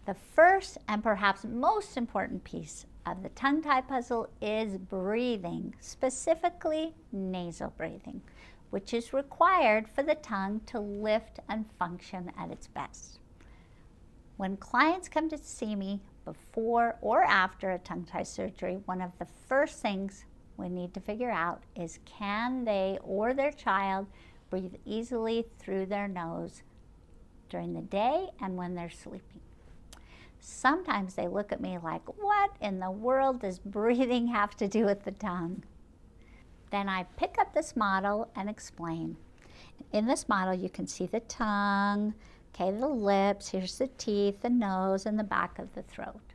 The first and perhaps most important piece of the tongue tie puzzle is breathing, specifically nasal breathing, which is required for the tongue to lift and function at its best. When clients come to see me before or after a tongue tie surgery, one of the first things we need to figure out is, can they or their child breathe easily through their nose during the day and when they're sleeping? Sometimes they look at me like, what in the world does breathing have to do with the tongue? Then I pick up this model and explain. In this model, you can see the tongue, okay, the lips, here's the teeth, the nose, and the back of the throat,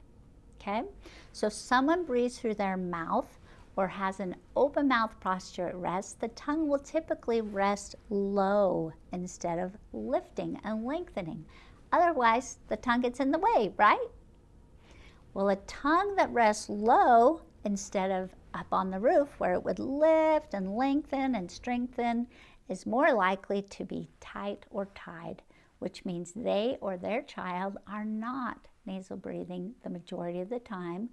okay? So if someone breathes through their mouth or has an open mouth posture at rest, the tongue will typically rest low instead of lifting and lengthening. Otherwise, the tongue gets in the way, right? Well, a tongue that rests low instead of up on the roof where it would lift and lengthen and strengthen is more likely to be tight or tied, which means they or their child are not nasal breathing the majority of the time.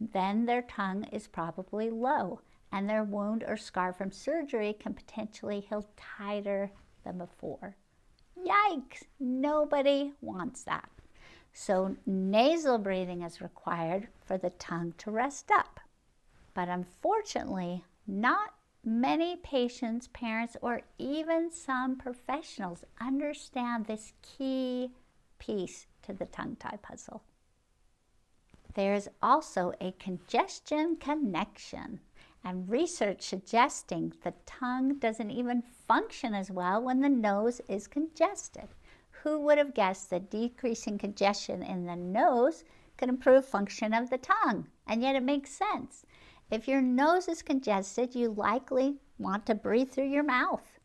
Then their tongue is probably low, and their wound or scar from surgery can potentially heal tighter than before. Yikes! Nobody wants that. So nasal breathing is required for the tongue to rest up. But unfortunately, not many patients, parents, or even some professionals understand this key piece to the tongue tie puzzle. There's also a congestion connection, and research suggesting the tongue doesn't even function as well when the nose is congested. Who would have guessed that decreasing congestion in the nose could improve function of the tongue? And yet it makes sense. If your nose is congested, you likely want to breathe through your mouth,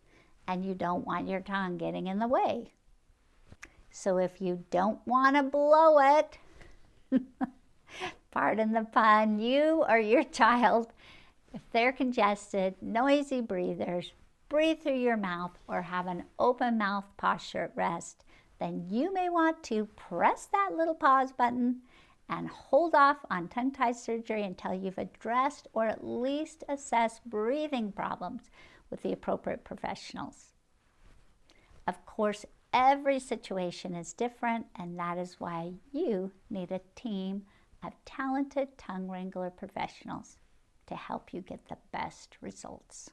and you don't want your tongue getting in the way. So if you don't want to blow it, pardon the pun, you or your child, if they're congested, noisy breathers, breathe through your mouth, or have an open mouth posture at rest, then you may want to press that little pause button and hold off on tongue tie surgery until you've addressed or at least assessed breathing problems with the appropriate professionals. Of course, every situation is different, and that is why you need a team of talented tongue wrangler professionals to help you get the best results.